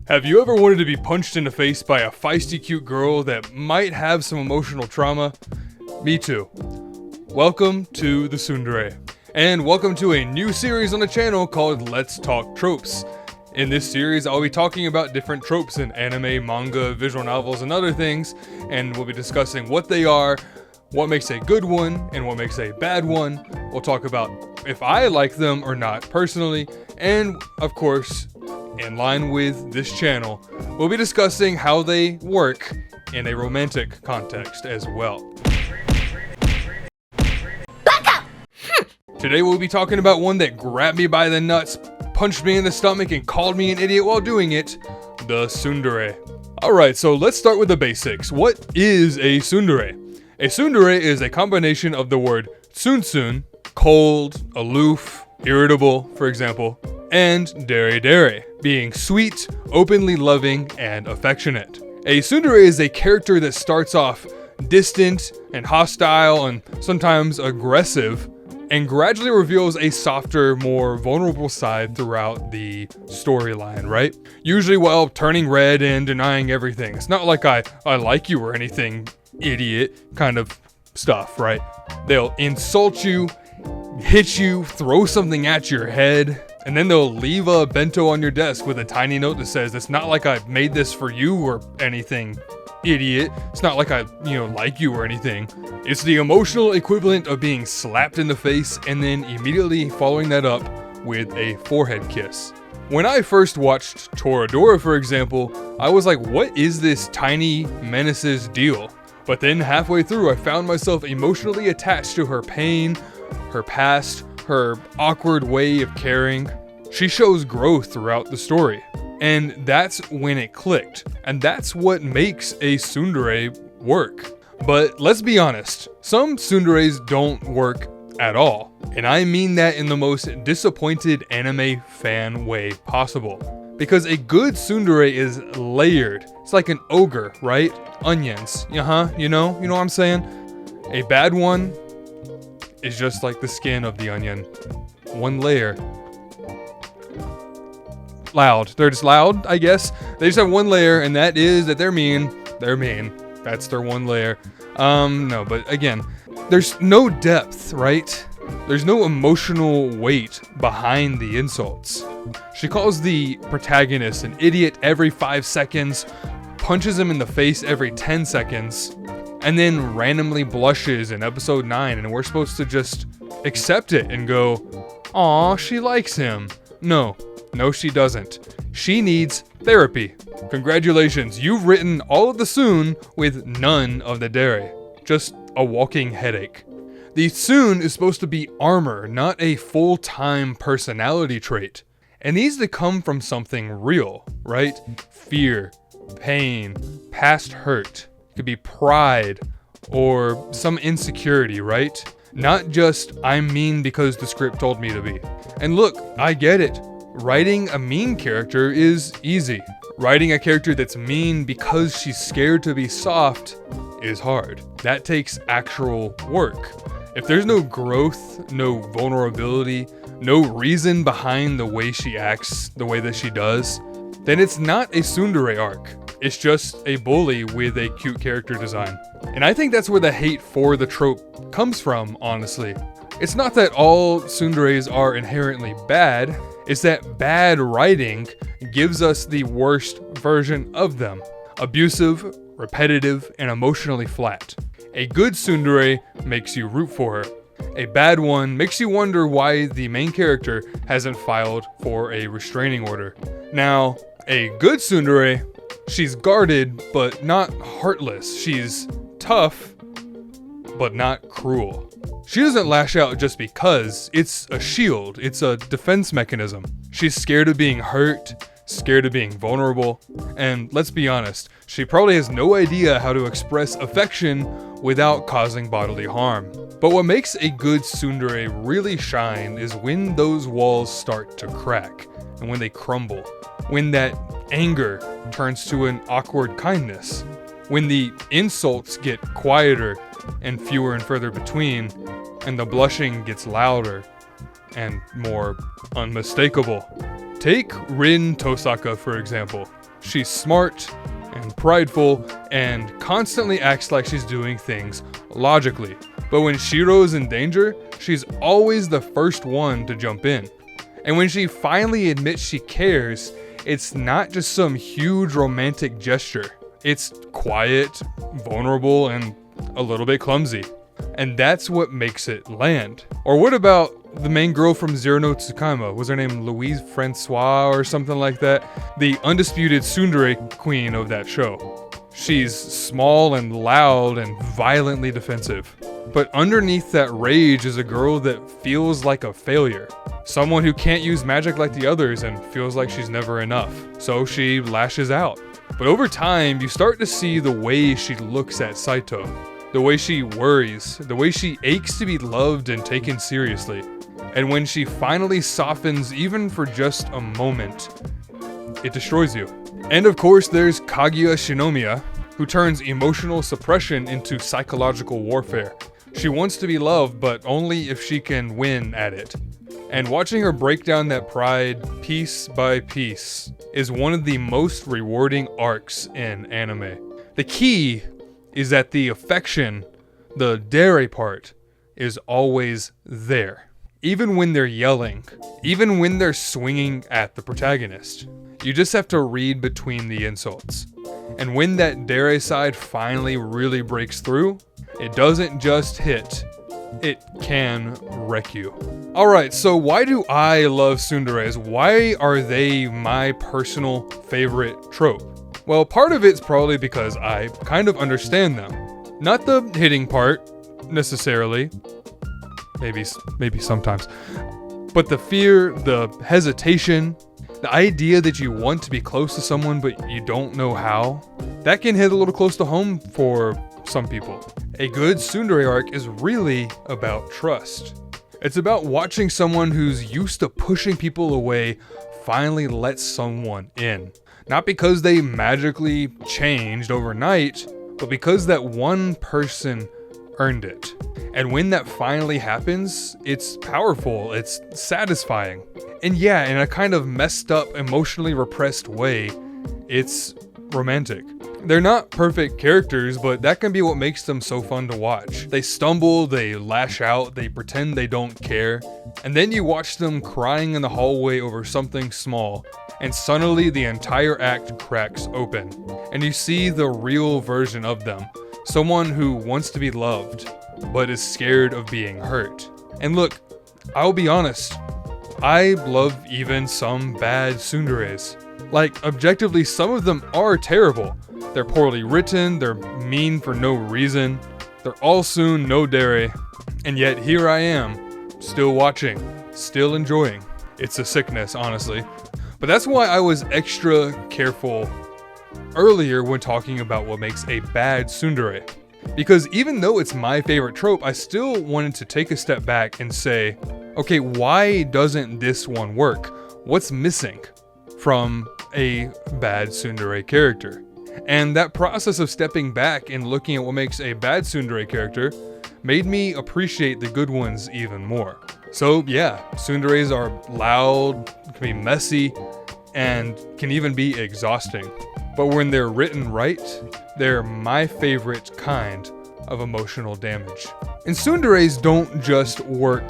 Have you ever wanted to be punched in the face by a feisty cute girl that might have some emotional trauma? Me too. Welcome to the Tsundere, and welcome to a new series on the channel called Let's Talk Tropes. In this series, I'll be talking about different tropes in anime, manga, visual novels, and other things, and we'll be discussing what they are, what makes a good one, and what makes a bad one. We'll talk about if I like them or not personally, and of course, in line with this channel, we'll be discussing how they work in a romantic context as well. Today we'll be talking about one that grabbed me by the nuts, punched me in the stomach, and called me an idiot while doing it, the tsundere. Alright, so let's start with the basics. What is a tsundere? A tsundere is a combination of the word tsuntsun, cold, aloof, irritable, for example, and dere, being sweet, openly loving, and affectionate. A tsundere is a character that starts off distant and hostile and sometimes aggressive, and gradually reveals a softer, more vulnerable side throughout the storyline, right? Usually while turning red and denying everything. It's not like I like you or anything, idiot kind of stuff, right? They'll insult you, hit you, throw something at your head, and then they'll leave a bento on your desk with a tiny note that says, "It's not like I made this for you or anything, idiot. It's not like I, like you or anything." It's the emotional equivalent of being slapped in the face and then immediately following that up with a forehead kiss. When I first watched Toradora, for example, I was like, what is this tiny menace's deal? But then halfway through, I found myself emotionally attached to her pain, her past, her awkward way of caring. She shows growth throughout the story. And that's when it clicked. And that's what makes a tsundere work. But let's be honest, some tsunderes don't work at all. And I mean that in the most disappointed anime fan way possible. Because a good tsundere is layered. It's like an ogre, right? Onions. You know what I'm saying? A bad one is just like the skin of the onion. One layer. Loud. They're just loud, I guess. They just have one layer, and that is that they're mean. They're mean. That's their one layer. No, but again, there's no depth, right? There's no emotional weight behind the insults. She calls the protagonist an idiot every 5 seconds, punches him in the face every 10 seconds, and then randomly blushes in episode 9, and we're supposed to just accept it and go, "Aw, she likes him." No, she doesn't. She needs therapy. Congratulations, you've written all of the tsun with none of the dere. Just a walking headache. The tsun is supposed to be armor, not a full-time personality trait. It needs to come from something real, right? Fear, pain, past hurt. It could be pride or some insecurity, right? Not just, I'm mean because the script told me to be. And look, I get it. Writing a mean character is easy. Writing a character that's mean because she's scared to be soft is hard. That takes actual work. If there's no growth, no vulnerability, no reason behind the way she acts, the way that she does, then it's not a tsundere arc. It's just a bully with a cute character design. And I think that's where the hate for the trope comes from, honestly. It's not that all tsunderes are inherently bad, it's that bad writing gives us the worst version of them. Abusive, repetitive, and emotionally flat. A good tsundere makes you root for her. A bad one makes you wonder why the main character hasn't filed for a restraining order. Now, a good tsundere, she's guarded, but not heartless. She's tough, but not cruel. She doesn't lash out just because. It's a shield. It's a defense mechanism. She's scared of being hurt, scared of being vulnerable, and let's be honest, she probably has no idea how to express affection without causing bodily harm. But what makes a good tsundere really shine is when those walls start to crack, and when they crumble, when that anger turns to an awkward kindness, when the insults get quieter and fewer and further between, and the blushing gets louder and more unmistakable. Take Rin Tosaka, for example. She's smart and prideful and constantly acts like she's doing things logically. But when Shiro's in danger, she's always the first one to jump in. And when she finally admits she cares, it's not just some huge romantic gesture. It's quiet, vulnerable, and a little bit clumsy. And that's what makes it land. Or what about the main girl from Zero no Tsukaima? Was her name Louise Francois or something like that? The undisputed tsundere queen of that show. She's small and loud and violently defensive. But underneath that rage is a girl that feels like a failure. Someone who can't use magic like the others and feels like she's never enough. So she lashes out. But over time, you start to see the way she looks at Saito. The way she worries, the way she aches to be loved and taken seriously. And when she finally softens even for just a moment, it destroys you. And of course there's Kaguya Shinomiya, who turns emotional suppression into psychological warfare. She wants to be loved, but only if she can win at it. And watching her break down that pride piece by piece is one of the most rewarding arcs in anime. The key is that the affection, the dere part, is always there. Even when they're yelling, even when they're swinging at the protagonist. You just have to read between the insults. And when that dere side finally really breaks through, it doesn't just hit, it can wreck you. Alright, so why do I love Tsunderes? Why are they my personal favorite trope? Well, part of it's probably because I kind of understand them. Not the hitting part, necessarily. Maybe sometimes. But the fear, the hesitation, the idea that you want to be close to someone but you don't know how, that can hit a little close to home for some people. A good tsundere arc is really about trust. It's about watching someone who's used to pushing people away finally let someone in. Not because they magically changed overnight, but because that one person earned it. And when that finally happens, it's powerful, it's satisfying. And yeah, in a kind of messed up, emotionally repressed way, it's romantic. They're not perfect characters, but that can be what makes them so fun to watch. They stumble, they lash out, they pretend they don't care, and then you watch them crying in the hallway over something small, and suddenly the entire act cracks open, and you see the real version of them. Someone who wants to be loved, but is scared of being hurt. And look, I'll be honest, I love even some bad tsunderes. Like, objectively, some of them are terrible. They're poorly written, they're mean for no reason, they're all soon no dere, and yet here I am, still watching, still enjoying. It's a sickness, honestly. But that's why I was extra careful earlier when talking about what makes a bad tsundere. Because even though it's my favorite trope, I still wanted to take a step back and say, okay, why doesn't this one work? What's missing from a bad tsundere character? And that process of stepping back and looking at what makes a bad tsundere character made me appreciate the good ones even more. So yeah, tsunderes are loud, can be messy, and can even be exhausting. But when they're written right, they're my favorite kind of emotional damage. And tsunderes don't just work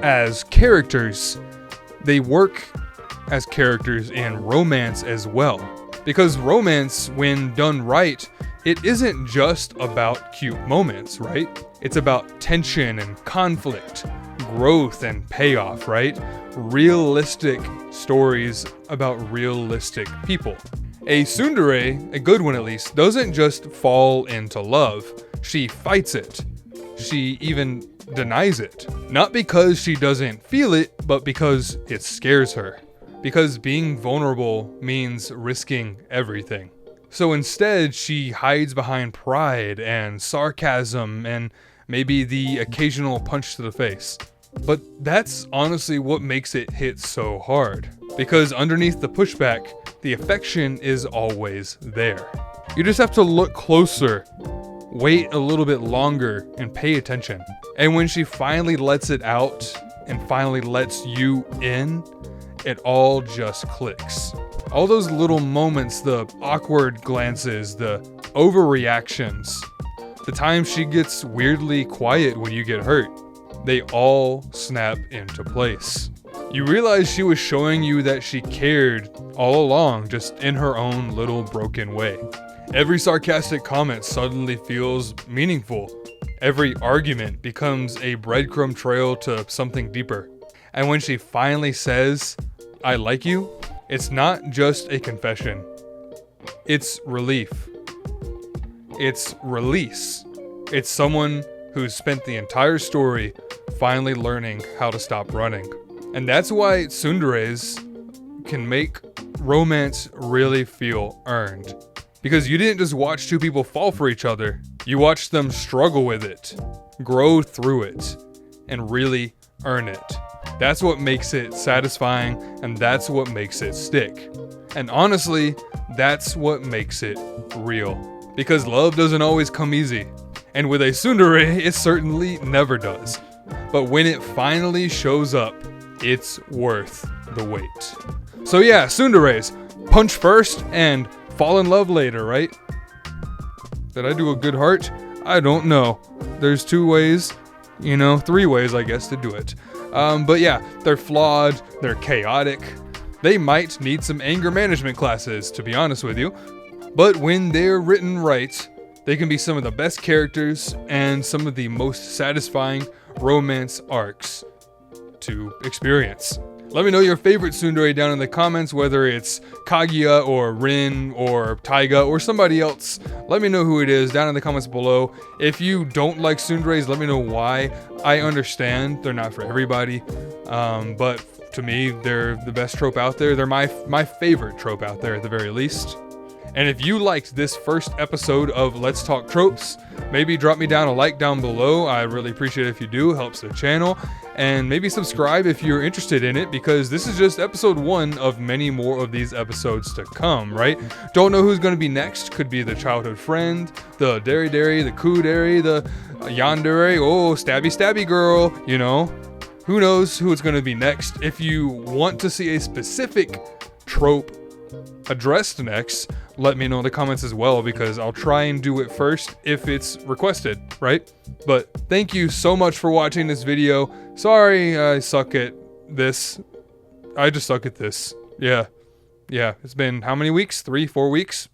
as characters, they work as characters in romance as well. Because romance, when done right, it isn't just about cute moments, right? It's about tension and conflict, growth and payoff, right? Realistic stories about realistic people. A tsundere, a good one at least, doesn't just fall into love. She fights it. She even denies it. Not because she doesn't feel it, but because it scares her. Because being vulnerable means risking everything. So instead, she hides behind pride and sarcasm and maybe the occasional punch to the face. But that's honestly what makes it hit so hard. Because underneath the pushback, the affection is always there. You just have to look closer, wait a little bit longer, and pay attention. And when she finally lets it out and finally lets you in, it all just clicks. All those little moments, the awkward glances, the overreactions, the time she gets weirdly quiet when you get hurt, they all snap into place. You realize she was showing you that she cared all along, just in her own little broken way. Every sarcastic comment suddenly feels meaningful. Every argument becomes a breadcrumb trail to something deeper. And when she finally says, "I like you," it's not just a confession. It's relief. It's release. It's someone who's spent the entire story finally learning how to stop running. And that's why Tsunderes can make romance really feel earned. Because you didn't just watch two people fall for each other, you watched them struggle with it, grow through it, and really earn it. That's what makes it satisfying, and that's what makes it stick. And honestly, that's what makes it real. Because love doesn't always come easy. And with a tsundere, it certainly never does. But when it finally shows up, it's worth the wait. So yeah, tsunderes, punch first and fall in love later, right? Did I do a good heart? I don't know. There's 2 ways, 3 ways I guess to do it. But yeah, they're flawed, they're chaotic. They might need some anger management classes, to be honest with you. But when they're written right, they can be some of the best characters and some of the most satisfying romance arcs to experience. Let me know your favorite tsundere down in the comments, whether it's Kaguya or Rin or Taiga or somebody else. Let me know who it is down in the comments below. If you don't like tsunderes, let me know why. I understand they're not for everybody, but to me, they're the best trope out there. They're my favorite trope out there at the very least. And if you liked this first episode of Let's Talk Tropes, maybe drop me down a like down below. I really appreciate it if you do, helps the channel. And maybe subscribe if you're interested in it, because this is just episode 1 of many more of these episodes to come, right? Don't know who's going to be next. Could be the childhood friend, the Dairy, the Kudere, the Yandere, stabby girl, Who knows who it's going to be next. If you want to see a specific trope addressed next, let me know in the comments as well, because I'll try and do it first if it's requested, right? But thank you so much for watching this video. Sorry I suck at this. I just suck at this. Yeah. It's been how many weeks? 3, 4 weeks?